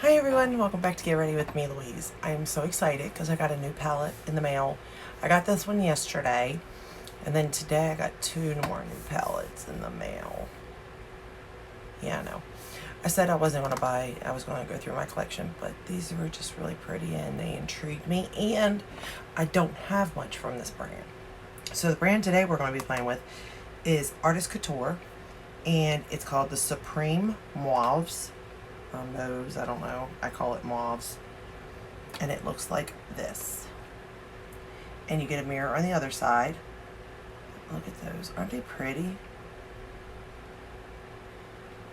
Hi everyone, welcome back to Get Ready with me, Louise. I am so excited because I got a new palette in the mail. I got this one yesterday, and then today I got two more new palettes in the mail. Yeah, I know. I said I wasn't going to buy, I was going to go through my collection, but these were just really pretty and they intrigued me, and I don't have much from this brand. So the brand today we're going to be playing with is Artist Couture, and it's called the Supreme Mauves. Or Mauves, I don't know. I call it Mauves. And it looks like this. And you get a mirror on the other side. Look at those. Aren't they pretty?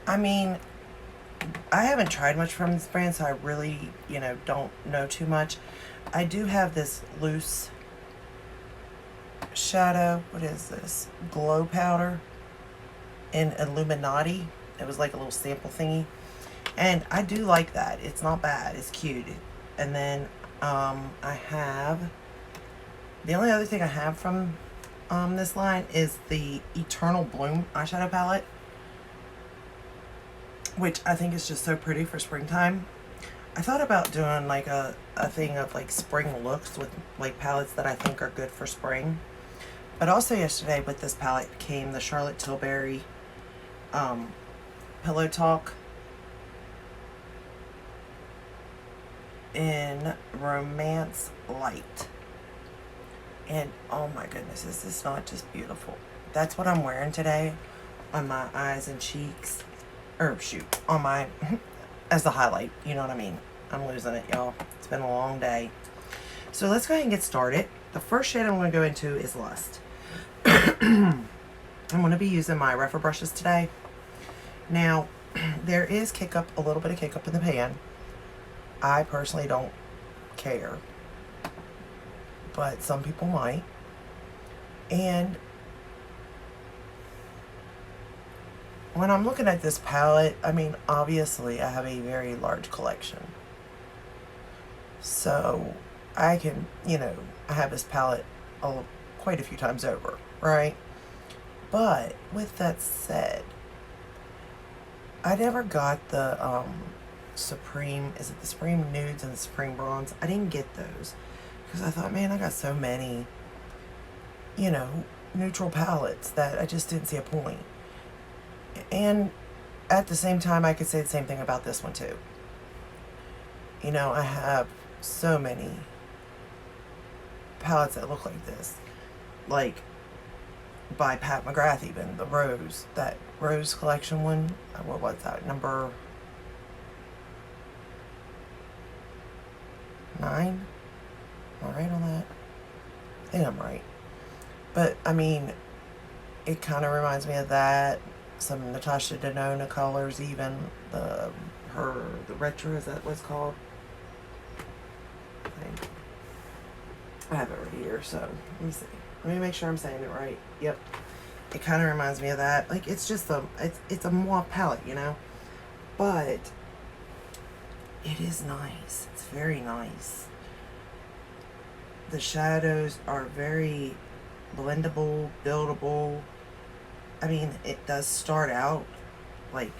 I mean, I haven't tried much from this brand, so I really, don't know too much. I do have this loose shadow. What is this? Glow powder in Illuminati. It was like a little sample thingy. And I do like that. It's not bad. It's cute. And then I have... The only other thing I have from this line is the Eternal Bloom eyeshadow palette, which I think is just so pretty for springtime. I thought about doing like a thing of like spring looks with like palettes that I think are good for spring. But also yesterday with this palette came the Charlotte Tilbury Pillow Talk in Romance Light. And oh my goodness, is this not just beautiful? That's what I'm wearing today on my eyes and cheeks. Or shoot, on my, as the highlight, you know what I mean? I'm losing it, y'all. It's been a long day. So let's go ahead and get started. The first shade I'm going to go into is Lust. I'm going to be using my Rephr brushes today. Now, there is a little bit of kick up in the pan. I personally don't care, but some people might. And when I'm looking at this palette, I mean, obviously I have a very large collection. So I can, I have this palette quite a few times over, right? But with that said, I never got the Supreme, is it the Supreme Nudes and the Supreme Bronze? I didn't get those because I thought, man, I got so many, neutral palettes that I just didn't see a point. And at the same time, I could say the same thing about this one too. I have so many palettes that look like this, like by Pat McGrath, even the Rose, that Rose collection one. What was that, number 9? Am I right on that? I think I'm right. But I mean, it kind of reminds me of that. Some Natasha Denona colors, even the retro, is that what it's called? I have it right here, so let me see. Let me make sure I'm saying it right. Yep. It kind of reminds me of that. Like, it's just it's a mauve palette, but it is nice. It's very nice. The shadows are very blendable, buildable. I mean, it does start out like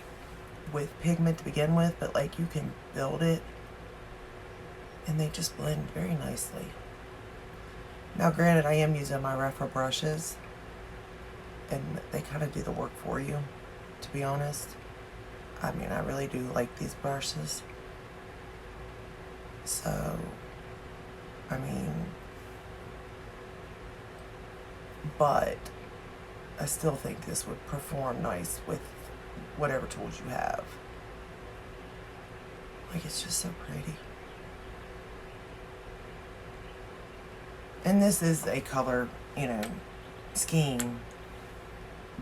with pigment to begin with, but like you can build it and they just blend very nicely. Now granted, I am using my Rephr brushes and they kind of do the work for you, to be honest. I mean, I really do like these brushes. So, I mean, but I still think this would perform nice with whatever tools you have. Like, it's just so pretty. And this is a color, scheme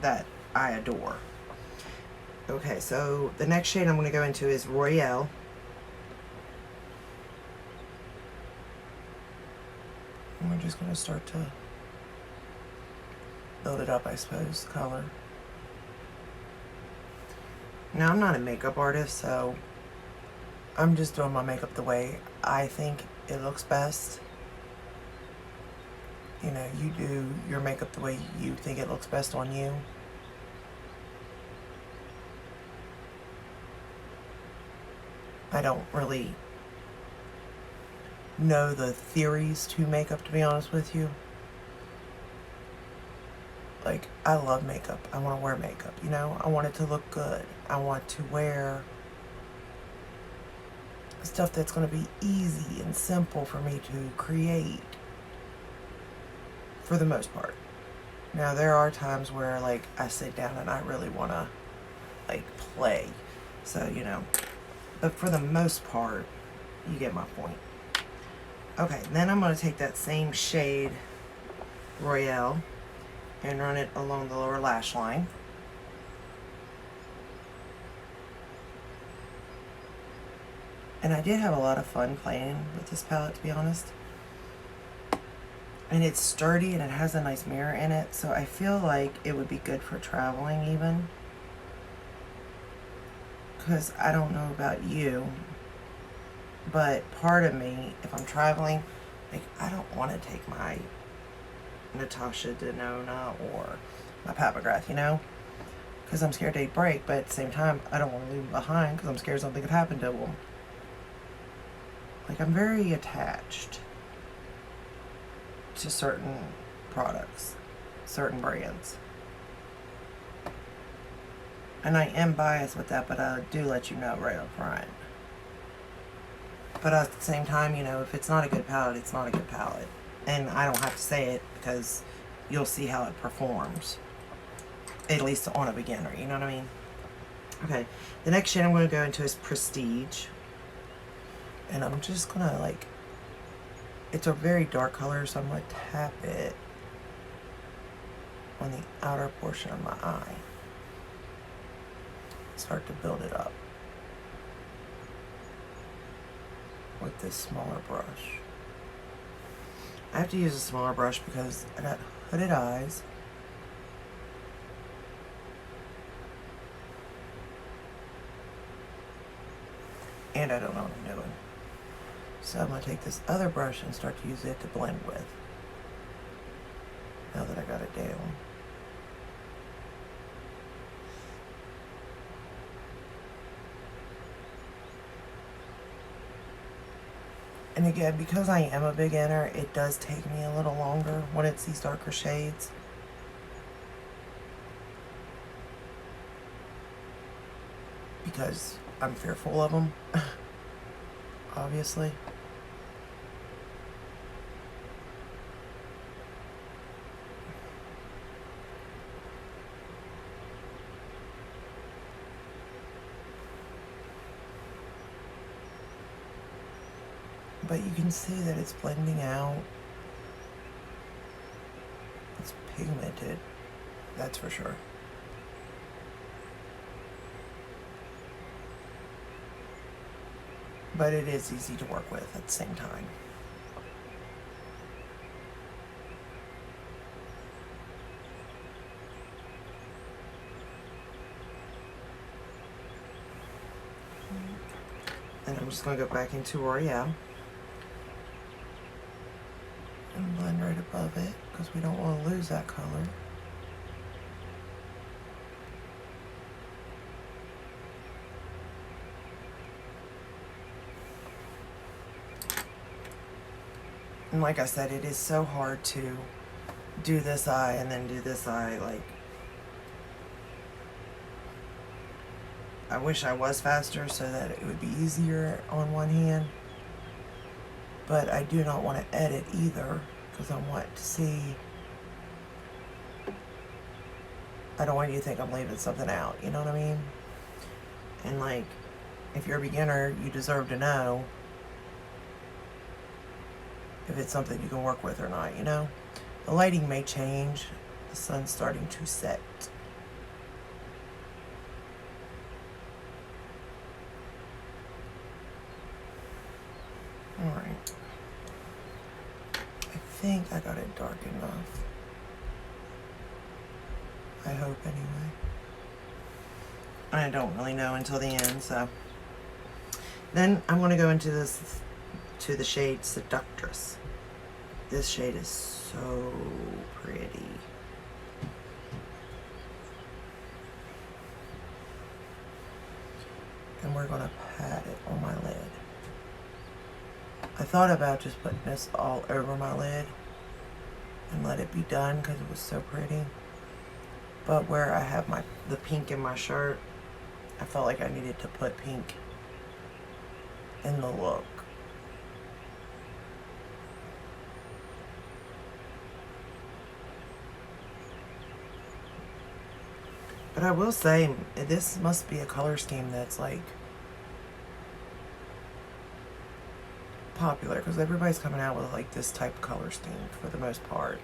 that I adore. Okay, so the next shade I'm going to go into is Royale. And we're just going to start to build it up, I suppose, color. Now, I'm not a makeup artist, so I'm just doing my makeup the way I think it looks best. You do your makeup the way you think it looks best on you. I don't really know the theories to makeup, to be honest with you. Like, I love makeup. I want to wear makeup, you know? I want it to look good. I want to wear stuff that's going to be easy and simple for me to create, for the most part. Now, there are times where, like, I sit down and I really want to, like, play. So, you know. But for the most part, you get my point. Okay, then I'm going to take that same shade, Royale, and run it along the lower lash line. And I did have a lot of fun playing with this palette, to be honest. And it's sturdy and it has a nice mirror in it, so I feel like it would be good for traveling even. Because I don't know about you, but part of me, if I'm traveling, like, I don't want to take my Natasha Denona or my Pat McGrath, you know? Because I'm scared they'd break, but at the same time, I don't want to leave them behind because I'm scared something could happen to them. Like, I'm very attached to certain products, certain brands. And I am biased with that, but I do let you know right up front. But at the same time, you know, if it's not a good palette, it's not a good palette. And I don't have to say it because you'll see how it performs. At least on a beginner, you know what I mean? Okay, the next shade I'm going to go into is Prestige. And I'm just going to, like, it's a very dark color, so I'm going to tap it on the outer portion of my eye. Start to build it up with this smaller brush. I have to use a smaller brush because I got hooded eyes. And I don't know what I'm doing. So I'm going to take this other brush and start to use it to blend with. Now that I got it down. And again, because I am a beginner, it does take me a little longer when it's these darker shades. Because I'm fearful of them, obviously. But you can see that it's blending out. It's pigmented, that's for sure. But it is easy to work with at the same time. And I'm just going to go back into Royale. And blend right above it, because we don't want to lose that color. And like I said, it is so hard to do this eye and then do this eye. Like, I wish I was faster so that it would be easier on one hand. But I do not want to edit either, because I want to see. I don't want you to think I'm leaving something out, you know what I mean? And like, if you're a beginner, you deserve to know if it's something you can work with or not, you know? The lighting may change. The sun's starting to set. Alright. I think I got it dark enough. I hope anyway. I don't really know until the end, so. Then I'm going to go into this, to the shade Seductress. This shade is so pretty. And we're going to pat it on my lid. I thought about just putting this all over my lid and let it be done because it was so pretty. But where I have the pink in my shirt, I felt like I needed to put pink in the look. But I will say, this must be a color scheme that's like popular, because everybody's coming out with like this type of color scheme for the most part.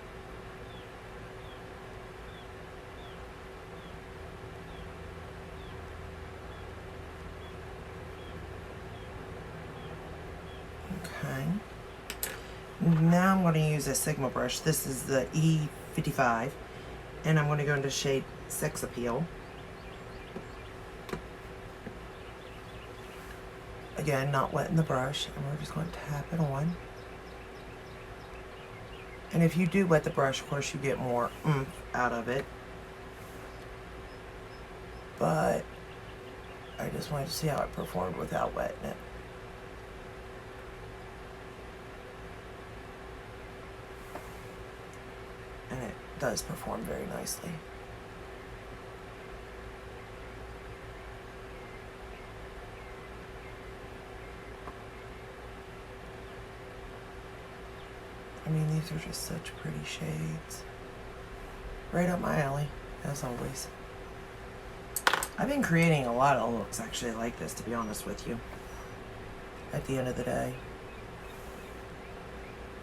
Okay. Now I'm going to use a Sigma brush. This is the E55, and I'm going to go into shade Sex Appeal. Again, not wetting the brush, and we're just going to tap it on. And if you do wet the brush, of course, you get more oomph out of it. But I just wanted to see how it performed without wetting it. And it does perform very nicely. I mean, these are just such pretty shades. Right up my alley, as always. I've been creating a lot of looks actually like this, to be honest with you. At the end of the day.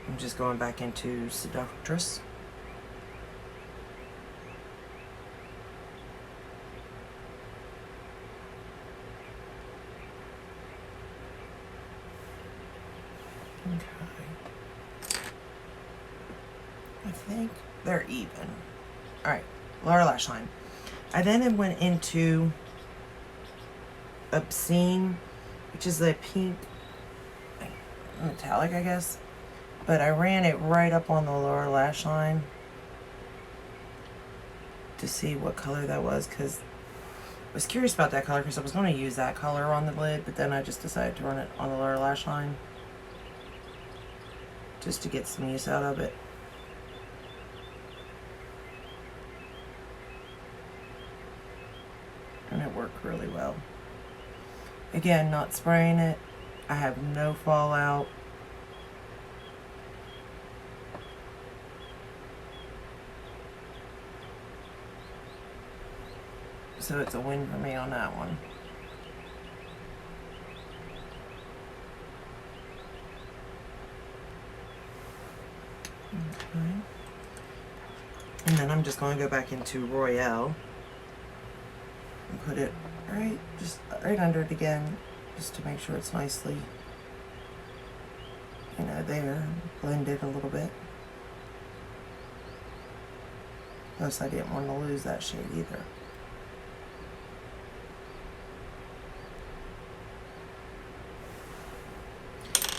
I'm just going back into Seductress. Okay. I think they're even. Alright, lower lash line. I then went into Obscene, which is a pink metallic, I guess. But I ran it right up on the lower lash line to see what color that was, because I was curious about that color because I was going to use that color on the lid, but then I just decided to run it on the lower lash line just to get some use out of it. And it worked really well. Again, not spraying it. I have no fallout. So it's a win for me on that one. Okay. And then I'm just going to go back into Royale and put it just right under it again, just to make sure it's nicely, there, blended a little bit. Plus, I didn't want to lose that shade either.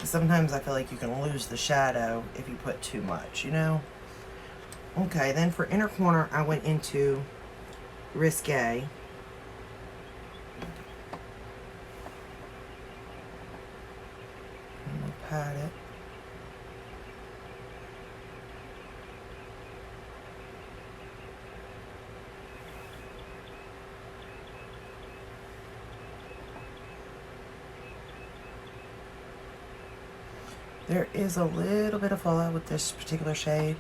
Sometimes I feel like you can lose the shadow if you put too much, Okay, then for inner corner, I went into Risque. I'm going to pat it. There is a little bit of fallout with this particular shade.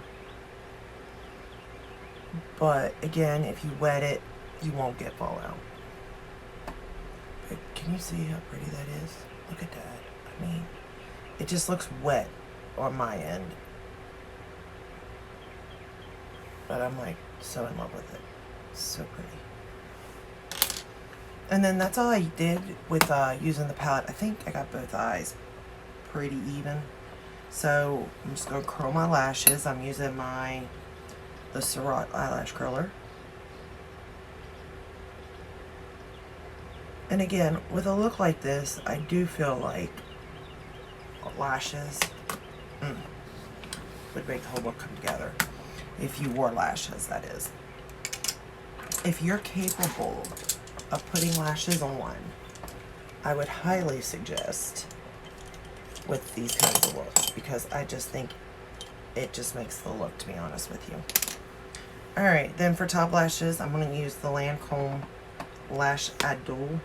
But again, if you wet it, you won't get fallout. But can you see how pretty that is? Look at that. I mean, it just looks wet on my end. But I'm like so in love with it. It's so pretty. And then that's all I did with using the palette. I think I got both eyes pretty even. So I'm just going to curl my lashes. I'm using the Surratt eyelash curler. And again, with a look like this, I do feel like lashes would make the whole look come together. If you wore lashes, that is. If you're capable of putting lashes on, I would highly suggest with these kinds of looks, because I just think it just makes the look, to be honest with you. Alright, then for top lashes, I'm going to use the Lancome Lash Idol,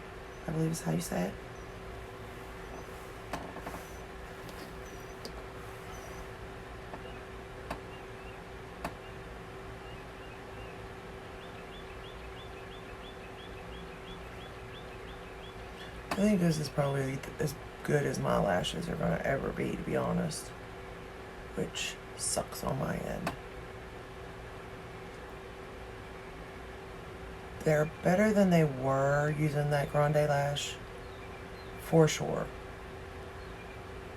I believe is how you say it. I think this is probably as good as my lashes are going to ever be, to be honest. Which sucks on my end. They're better than they were using that Grande Lash, for sure.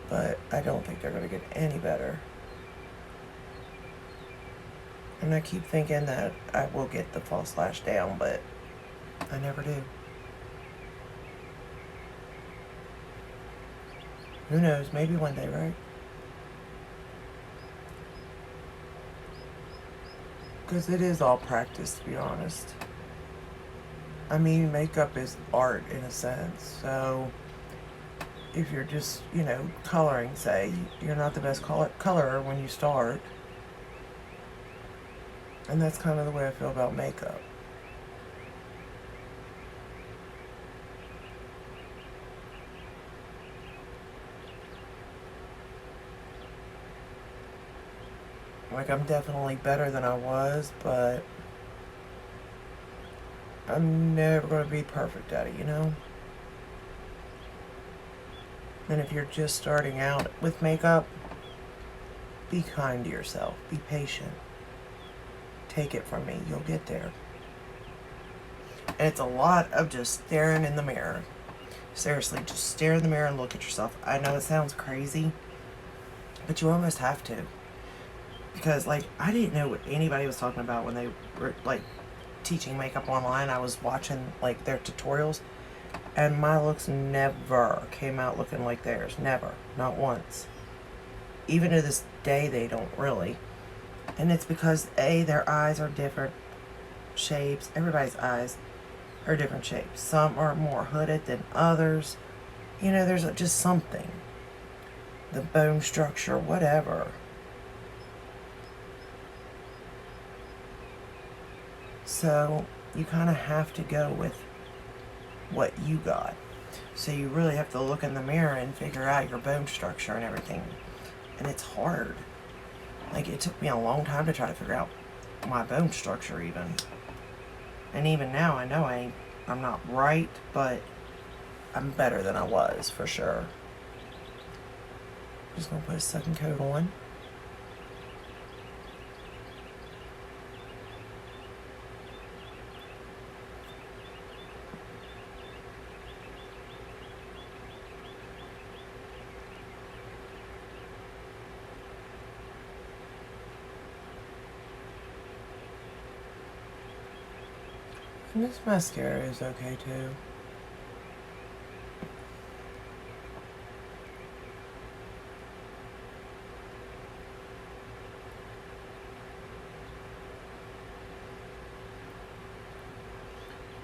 But I don't think they're going to get any better. And I keep thinking that I will get the false lash down, but I never do. Who knows? Maybe one day, right? Because it is all practice, to be honest. I mean, makeup is art in a sense. So if you're just, you know, coloring, say, you're not the best colorer when you start. And that's kind of the way I feel about makeup. Like, I'm definitely better than I was, but I'm never going to be perfect at it, you know? And if you're just starting out with makeup, be kind to yourself. Be patient. Take it from me. You'll get there. And it's a lot of just staring in the mirror. Seriously, just stare in the mirror and look at yourself. I know it sounds crazy, but you almost have to. Because, like, I didn't know what anybody was talking about when they were, like, teaching makeup online. I was watching, like, their tutorials, and my looks never came out looking like theirs. Never. Not once. Even to this day, they don't really. And it's because, A, their eyes are different shapes. Everybody's eyes are different shapes. Some are more hooded than others. You know, there's just something. The bone structure, whatever. So you kind of have to go with what you got. So you really have to look in the mirror and figure out your bone structure and everything. And it's hard. Like, it took me a long time to try to figure out my bone structure even. And even now, I know I'm not right, but I'm better than I was, for sure. Just gonna put a second coat on. And this mascara is okay too.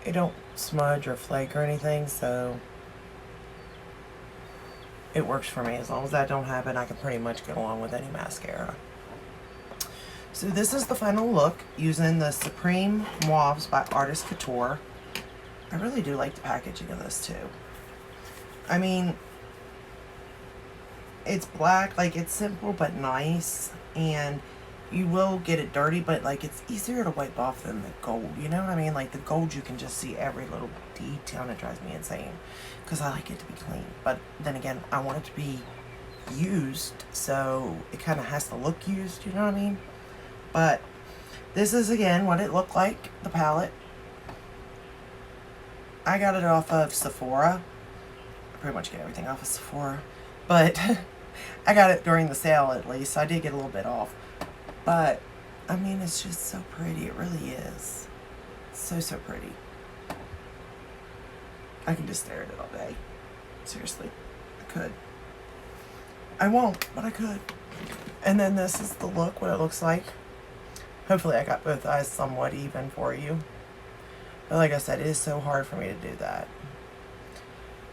It don't smudge or flake or anything, so it works for me. As long as that don't happen, I can pretty much get along with any mascara. So this is the final look using the Supreme Mauves by Artist Couture. I really do like the packaging of this too. I mean, it's black, like it's simple but nice, and you will get it dirty, but like it's easier to wipe off than the gold, you know what I mean? Like the gold, you can just see every little detail, and it drives me insane because I like it to be clean. But then again, I want it to be used, so it kind of has to look used, you know what I mean? But this is, again, what it looked like, the palette. I got it off of Sephora. I pretty much get everything off of Sephora. But I got it during the sale, at least. So I did get a little bit off. But, I mean, it's just so pretty. It really is. So, so pretty. I can just stare at it all day. Seriously. I could. I won't, but I could. And then this is the look, what it looks like. Hopefully I got both eyes somewhat even for you. But like I said, it is so hard for me to do that.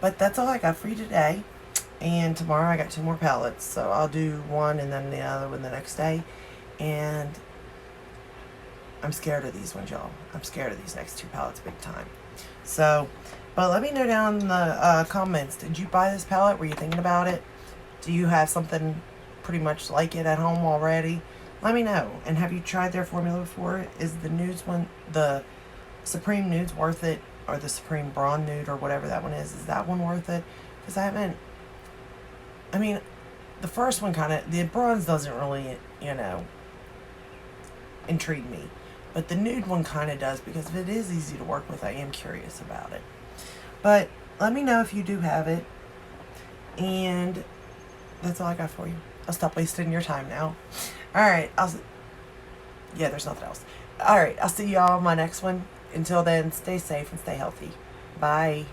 But that's all I got for you today. And tomorrow I got 2 more palettes. So I'll do one and then the other one the next day. And I'm scared of these ones, y'all. I'm scared of these next 2 palettes big time. So, but let me know down in the comments. Did you buy this palette? Were you thinking about it? Do you have something pretty much like it at home already? Let me know. And have you tried their formula before? Is the nudes one, the Supreme Nudes, worth it? Or the Supreme Brawn Nude or whatever that one is that one worth it? Because I haven't, I mean, the first one kind of, the bronze doesn't really, you know, intrigue me. But the nude one kind of does, because if it is easy to work with, I am curious about it. But let me know if you do have it. And that's all I got for you. I'll stop wasting your time now. Alright, yeah, there's nothing else. Alright, I'll see y'all on my next one. Until then, stay safe and stay healthy. Bye.